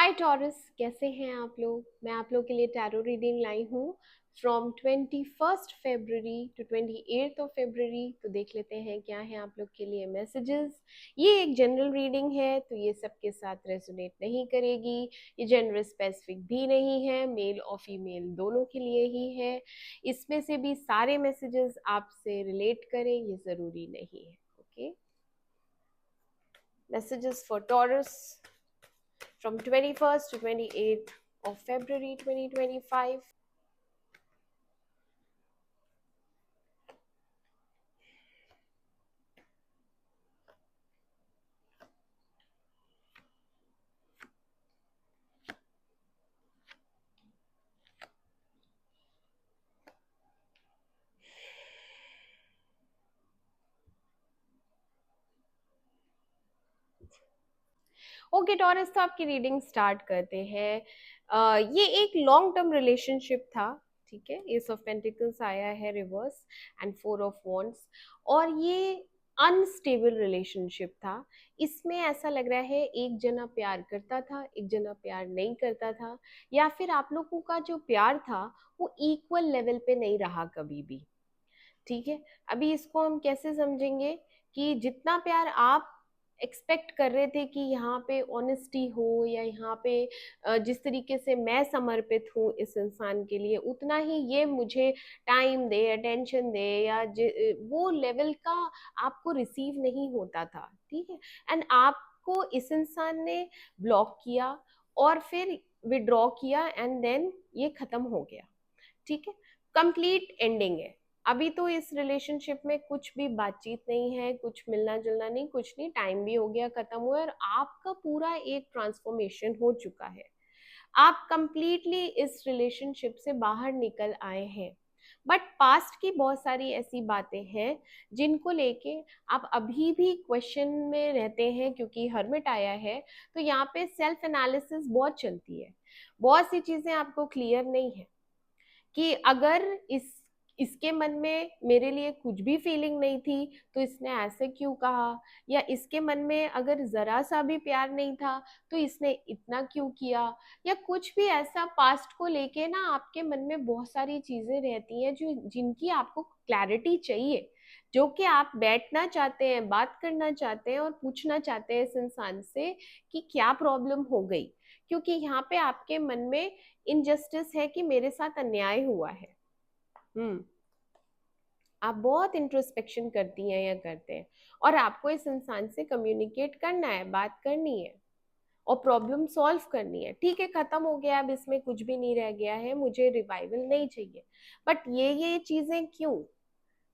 हाय taurus, कैसे हैं आप लोग। मैं आप लोग के लिए टैरो रीडिंग लाई हूँ फ्रॉम 21 फरवरी टू 28 फरवरी। तो देख लेते हैं क्या है आप लोग के लिए मैसेजेस। ये एक जनरल रीडिंग है तो ये सबके साथ रेजोनेट नहीं करेगी। ये जेंडर स्पेसिफिक भी नहीं है, मेल और फीमेल दोनों के लिए ही है। इसमें से भी सारे मैसेजेस आपसे रिलेट करें ये ज़रूरी नहीं है। Okay, messages for taurus from 21st to 28th of February 2025. Okay taurus, तो आपकी रीडिंग स्टार्ट करते हैं। ये एक लॉन्ग टर्म रिलेशनशिप था, ठीक है। एस ऑफ पेंटिकल्स आया है reverse and four of wands, और ये अनस्टेबल रिलेशनशिप था। इसमें ऐसा लग रहा है एक जना प्यार करता था, एक जना प्यार नहीं करता था, या फिर आप लोगों का जो प्यार था वो इक्वल लेवल पे नहीं रहा कभी भी, ठीक है। अभी इसको हम कैसे समझेंगे कि जितना प्यार आप एक्सपेक्ट कर रहे थे कि यहाँ पे ऑनेस्टी हो, या यहाँ पे जिस तरीके से मैं समर्पित हूँ इस इंसान के लिए, उतना ही ये मुझे टाइम दे, अटेंशन दे, या वो लेवल का आपको रिसीव नहीं होता था, ठीक है। एंड आपको इस इंसान ने ब्लॉक किया और फिर विड्रॉ किया एंड देन ये खत्म हो गया, ठीक है। कंप्लीट एंडिंग है। अभी तो इस रिलेशनशिप में कुछ भी बातचीत नहीं है, कुछ मिलना जुलना नहीं, कुछ नहीं, टाइम भी हो गया, खत्म हुआ, और आपका पूरा एक ट्रांसफॉर्मेशन हो चुका है। आप कंप्लीटली इस रिलेशनशिप से बाहर निकल आए हैं। बट पास्ट की बहुत सारी ऐसी बातें हैं जिनको लेके आप अभी भी क्वेश्चन में रहते हैं, क्योंकि हर्मिट आया है तो यहाँ पे सेल्फ एनालिसिस बहुत चलती है। बहुत सी चीजें आपको क्लियर नहीं है कि अगर इसके मन में मेरे लिए कुछ भी फीलिंग नहीं थी तो इसने ऐसे क्यों कहा, या इसके मन में अगर जरा सा भी प्यार नहीं था तो इसने इतना क्यों किया, या कुछ भी ऐसा पास्ट को लेके ना आपके मन में बहुत सारी चीजें रहती हैं जो जिनकी आपको क्लैरिटी चाहिए, जो कि आप बैठना चाहते हैं, बात करना चाहते हैं और पूछना चाहते हैं इस इंसान से कि क्या प्रॉब्लम हो गई, क्योंकि यहाँ पे आपके मन में इनजस्टिस है कि मेरे साथ अन्याय हुआ है। आप बहुत इंट्रोस्पेक्शन करती हैं या करते हैं, और आपको इस इंसान से कम्युनिकेट करना है, बात करनी है और प्रॉब्लम सॉल्व करनी है, ठीक है। खत्म हो गया, अब इसमें कुछ भी नहीं रह गया है, मुझे रिवाइवल नहीं चाहिए। बट ये चीजें क्यों,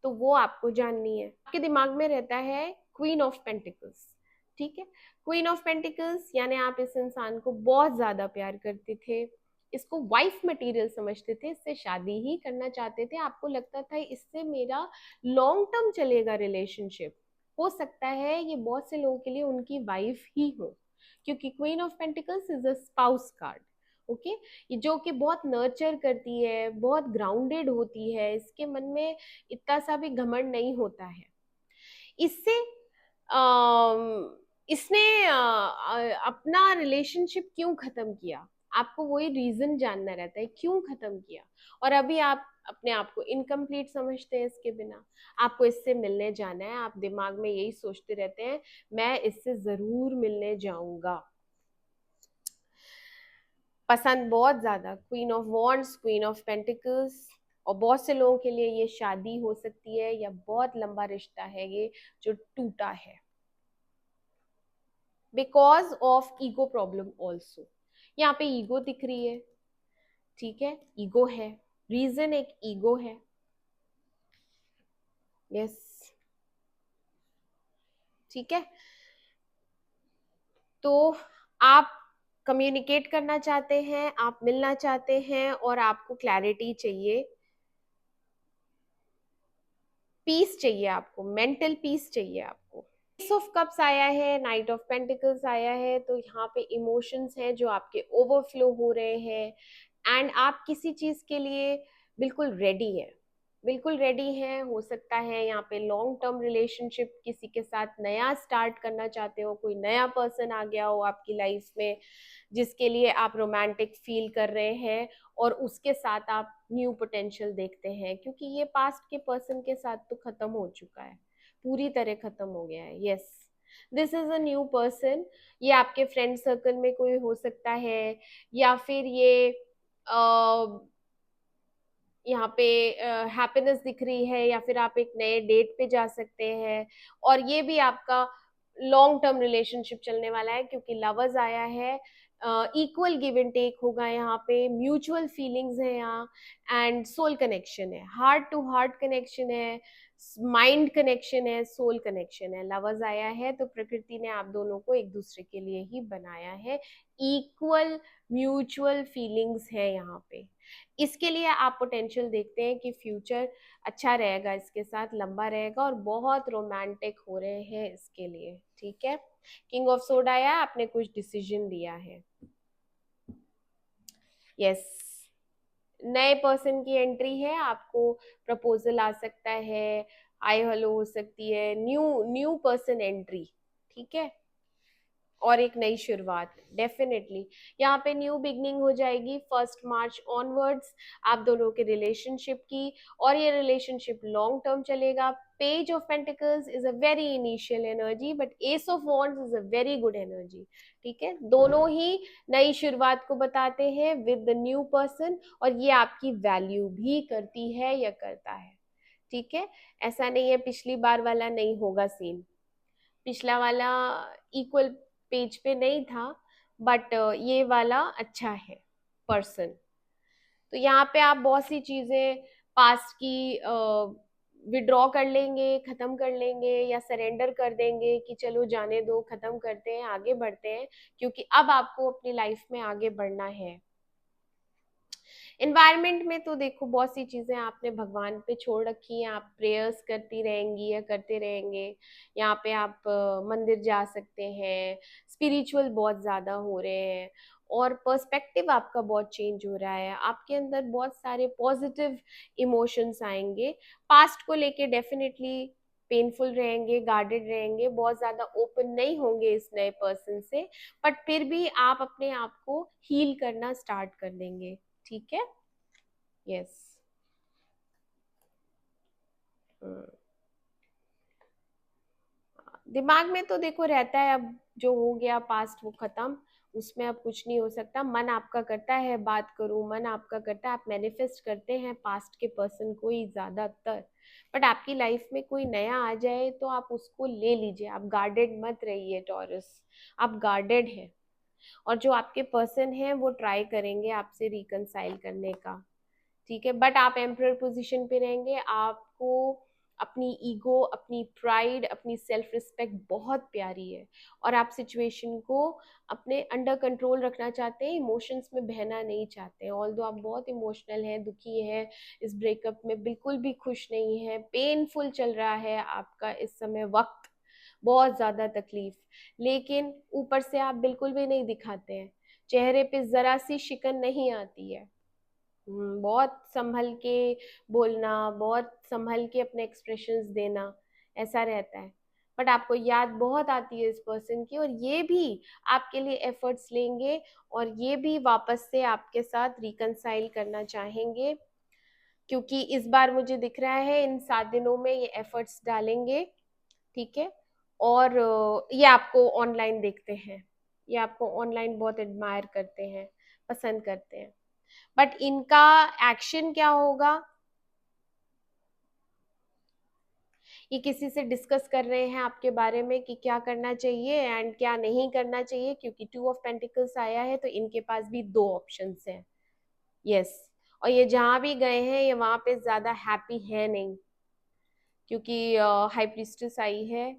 तो वो आपको जाननी है। आपके दिमाग में रहता है क्वीन ऑफ पेंटिकल्स, ठीक है। क्वीन ऑफ पेंटिकल्स यानी आप इस इंसान को बहुत ज्यादा प्यार करते थे, इसको वाइफ मटेरियल समझते थे, इससे शादी ही करना चाहते थे। आपको लगता था इससे मेरा लॉन्ग टर्म चलेगा रिलेशनशिप, हो सकता है ये बहुत से लोगों के लिए उनकी वाइफ ही हो, क्योंकि queen of pentacles is a spouse card. Okay, ये जो कि बहुत नर्चर करती है, बहुत ग्राउंडेड होती है, इसके मन में इतना सा भी घमंड नहीं होता है। इससे इसने अपना रिलेशनशिप क्यों खत्म किया, आपको वही रीजन जानना रहता है क्यों खत्म किया। और अभी आप अपने आप को इनकम्प्लीट समझते हैं इसके बिना। आपको इससे मिलने जाना है, आप दिमाग में यही सोचते रहते हैं मैं इससे जरूर मिलने जाऊंगा। पसंद बहुत ज्यादा, queen of wands, queen of pentacles, और बहुत से लोगों के लिए ये शादी हो सकती है या बहुत लंबा रिश्ता है ये जो टूटा है, because of ego problem also. यहाँ पे ईगो दिख रही है, ठीक है, ईगो है, रीजन एक ईगो है। यस, ठीक है। तो आप कम्युनिकेट करना चाहते हैं, आप मिलना चाहते हैं, और आपको क्लैरिटी चाहिए, पीस चाहिए, आपको मेंटल पीस चाहिए आपको। एस ऑफ कप्स आया है, नाइट ऑफ पेंटिकल्स आया है, तो यहाँ पे इमोशंस हैं जो आपके ओवरफ्लो हो रहे हैं, एंड आप किसी चीज के लिए बिल्कुल रेडी है। बिल्कुल रेडी हैं। हो सकता है यहाँ पे लॉन्ग टर्म रिलेशनशिप किसी के साथ नया स्टार्ट करना चाहते हो, कोई नया पर्सन आ गया हो आपकी लाइफ में जिसके लिए आप रोमांटिक फील कर रहे हैं, और उसके साथ आप न्यू पोटेंशियल देखते हैं, क्योंकि ये पास्ट के पर्सन के साथ तो खत्म हो चुका है, पूरी तरह खत्म हो गया है। Yes, this is a new person. ये आपके फ्रेंड सर्कल में कोई हो सकता है, या फिर ये यहाँ पे हैप्पीनेस दिख रही है, या फिर आप एक नए डेट पे जा सकते हैं। और ये भी आपका लॉन्ग टर्म रिलेशनशिप चलने वाला है, क्योंकि लवर्स आया है। इक्वल गिव एंड टेक होगा यहाँ पे, म्यूचुअल फीलिंग्स है यहाँ, एंड सोल कनेक्शन है, हार्ट टू हार्ट कनेक्शन है, माइंड कनेक्शन है, सोल कनेक्शन है। लवर्स आया है तो प्रकृति ने आप दोनों को एक दूसरे के लिए ही बनाया है। इक्वल म्यूचुअल फीलिंग्स है यहाँ पे। इसके लिए आप पोटेंशियल देखते हैं कि फ्यूचर अच्छा रहेगा, इसके साथ लंबा रहेगा, और बहुत रोमांटिक हो रहे हैं इसके लिए। ठीक है, किंग ऑफ सोड आया, आपने कुछ डिसीजन लिया है। यस, नए पर्सन की एंट्री है, आपको प्रपोजल आ सकता है, हाय हेलो हो सकती है, न्यू न्यू पर्सन एंट्री। ठीक है, और एक नई शुरुआत डेफिनेटली यहाँ पे न्यू बिगनिंग हो जाएगी 1 मार्च ऑनवर्ड्स आप दोनों के रिलेशनशिप की। और ये रिलेशनशिप लॉन्ग टर्म चलेगा। Page of pentacles is a very initial energy, but S of wands is a very good energy. ठीक है, दोनों ही नई शुरुआत को बताते हैं विद द न्यू पर्सन, और ये आपकी वैल्यू भी करती है या करता है। ठीक है, ऐसा नहीं है पिछली बार वाला नहीं होगा सीन। पिछला वाला इक्वल पेज पे नहीं था, बट ये वाला अच्छा है पर्सन। तो यहाँ पे आप बहुत सी चीजें पास्ट की विड्रॉ कर लेंगे, खत्म कर लेंगे, या सरेंडर कर देंगे कि चलो जाने दो, खत्म करते हैं, आगे बढ़ते हैं, क्योंकि अब आपको अपनी लाइफ में आगे बढ़ना है। एनवायरनमेंट में तो देखो बहुत सी चीजें आपने भगवान पे छोड़ रखी हैं, आप प्रेयर्स करती रहेंगी या करते रहेंगे। यहाँ पे आप मंदिर जा सकते हैं, स्पिरिचुअल बहुत ज्यादा हो रहे हैं, और पर्सपेक्टिव आपका बहुत चेंज हो रहा है, आपके अंदर बहुत सारे पॉजिटिव इमोशंस आएंगे। पास्ट को लेके डेफिनेटली पेनफुल रहेंगे, गार्डेड रहेंगे, बहुत ज्यादा ओपन नहीं होंगे इस नए पर्सन से, बट फिर भी आप अपने आप को हील करना स्टार्ट कर देंगे। ठीक है। यस। दिमाग में तो देखो रहता है, अब जो हो गया पास्ट वो खत्म, उसमें अब कुछ नहीं हो सकता। मन आपका करता है बात करूं, मन आपका करता है, आप मैनिफेस्ट करते हैं पास्ट के पर्सन को ही ज्यादातर। बट आपकी लाइफ में कोई नया आ जाए तो आप उसको ले लीजिए, आप गार्डेड मत रहिए टॉरस, आप गार्डेड है। और जो आपके पर्सन है वो ट्राई करेंगे आपसे रिकनसाइल करने का। ठीक है, बट आप एम्परर पोजीशन पे रहेंगे। आपको अपनी ईगो, अपनी प्राइड, अपनी सेल्फ रिस्पेक्ट बहुत प्यारी है, और आप सिचुएशन को अपने अंडर कंट्रोल रखना चाहते हैं, इमोशंस में बहना नहीं चाहते हैं। ऑल्दो आप बहुत इमोशनल हैं, दुखी हैं, इस ब्रेकअप में बिल्कुल भी खुश नहीं है, पेनफुल चल रहा है आपका इस समय वक्त, बहुत ज्यादा तकलीफ, लेकिन ऊपर से आप बिल्कुल भी नहीं दिखाते हैं, चेहरे पे जरा सी शिकन नहीं आती है। बहुत संभल के बोलना, बहुत संभल के अपने एक्सप्रेशंस देना, ऐसा रहता है। बट आपको याद बहुत आती है इस पर्सन की, और ये भी आपके लिए एफर्ट्स लेंगे, और ये भी वापस से आपके साथ रिकनसाइल करना चाहेंगे, क्योंकि इस बार मुझे दिख रहा है इन 7 दिनों में ये एफर्ट्स डालेंगे। ठीक है, और ये आपको ऑनलाइन देखते हैं, ये आपको ऑनलाइन बहुत एडमायर करते हैं, पसंद करते हैं। बट इनका एक्शन क्या होगा, ये किसी से डिस्कस कर रहे हैं आपके बारे में कि क्या करना चाहिए एंड क्या नहीं करना चाहिए, क्योंकि 2 ऑफ पेंटिकल्स आया है तो इनके पास भी 2 ऑप्शंस हैं। यस, और ये जहां भी गए हैं ये वहां पे ज्यादा हैप्पी है नहीं, क्योंकि हाई प्रीस्टेस आई है,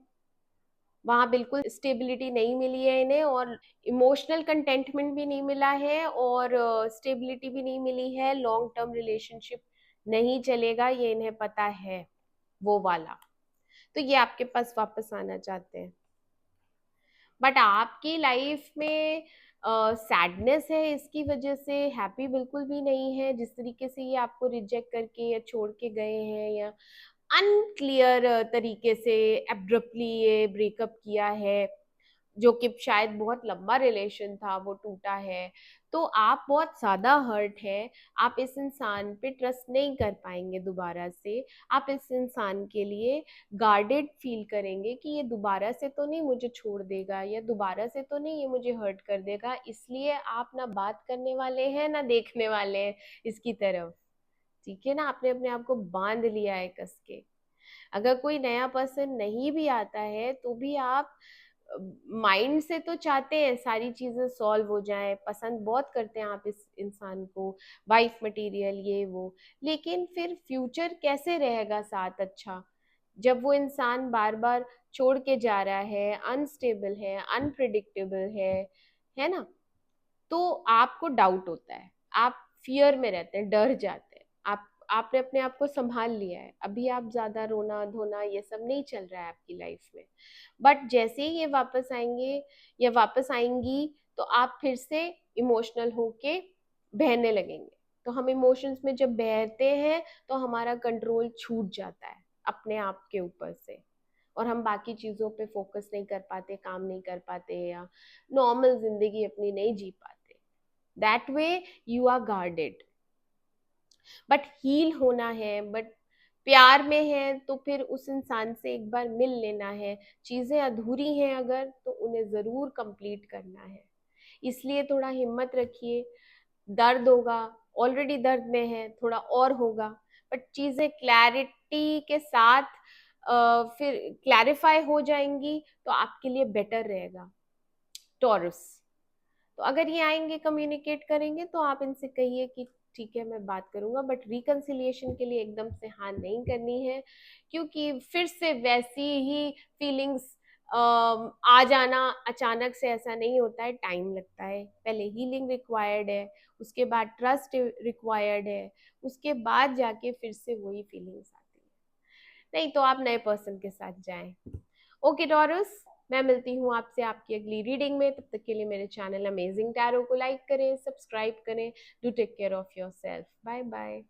वहां बिल्कुल स्टेबिलिटी नहीं मिली है इन्हें, और इमोशनल कंटेंटमेंट भी नहीं मिला है, और स्टेबिलिटी भी नहीं मिली है। लॉन्ग टर्म रिलेशनशिप नहीं चलेगा, ये इन्हें पता है, वो वाला। तो ये आपके पास वापस आना चाहते हैं। बट आपकी लाइफ में सैडनेस है इसकी वजह से, हैप्पी बिल्कुल भी नहीं है। जिस तरीके से ये आपको रिजेक्ट करके या छोड़ के गए हैं, या अनक्लियर तरीके से एब्रप्टली ये ब्रेकअप किया है, जो कि शायद बहुत लंबा रिलेशन था वो टूटा है, तो आप बहुत ज्यादा हर्ट है। आप इस इंसान पे ट्रस्ट नहीं कर पाएंगे दोबारा से। आप इस इंसान के लिए गार्डेड फील करेंगे कि ये दोबारा से तो नहीं मुझे छोड़ देगा, या दोबारा से तो नहीं ये मुझे हर्ट कर देगा, इसलिए आप ना बात करने वाले हैं ना देखने वाले हैं इसकी तरफ। ठीक है ना, आपने अपने आप को बांध लिया है कस के। अगर कोई नया पर्सन नहीं भी आता है तो भी आप माइंड से तो चाहते हैं सारी चीजें सॉल्व हो जाएं, पसंद बहुत करते हैं आप इस इंसान को, वाइफ मटेरियल ये वो। लेकिन फिर फ्यूचर कैसे रहेगा साथ अच्छा, जब वो इंसान बार बार छोड़ के जा रहा है, अनस्टेबल है, अनप्रिडिक्टेबल है ना। तो आपको डाउट होता है, आप फियर में रहते हैं, डर जाते हैं। आपने अपने आप को संभाल लिया है, अभी आप ज्यादा रोना धोना ये सब नहीं चल रहा है आपकी लाइफ में। बट जैसे ही ये वापस आएंगे या वापस आएंगी, तो आप फिर से इमोशनल होके बहने लगेंगे। तो हम इमोशंस में जब बहते हैं तो हमारा कंट्रोल छूट जाता है अपने आप के ऊपर से, और हम बाकी चीजों पे फोकस नहीं कर पाते, काम नहीं कर पाते, या नॉर्मल जिंदगी अपनी नहीं जी पाते। That way you are guarded. But heal होना है, बट प्यार में है तो फिर उस इंसान से एक बार मिल लेना है। चीजें अधूरी हैं अगर, तो उन्हें जरूर कंप्लीट करना है। इसलिए थोड़ा हिम्मत रखिए। दर्द होगा, ऑलरेडी दर्द में है, थोड़ा और होगा, बट चीजें क्लैरिटी के साथ फिर क्लैरिफाई हो जाएंगी, तो आपके लिए बेटर रहेगा। टॉरस, तो अगर ये आएंगे कम्युनिकेट करेंगे तो आप इनसे कहिए कि ठीक है मैं बात करूंगा, बट रिकंसिलिएशन के लिए एकदम से हाँ नहीं करनी है, क्योंकि फिर से वैसी ही फीलिंग्स आ जाना अचानक से ऐसा नहीं होता है, टाइम लगता है। पहले हीलिंग रिक्वायर्ड है, उसके बाद ट्रस्ट रिक्वायर्ड है, उसके बाद जाके फिर से वही फीलिंग्स आती है। नहीं तो आप नए पर्सन के साथ जाएं। ओके टॉरस, मैं मिलती हूँ आपसे आपकी अगली रीडिंग में। तब तक के लिए मेरे चैनल अमेजिंग टैरो को लाइक करें, सब्सक्राइब करें। Do take care of yourself. Bye bye.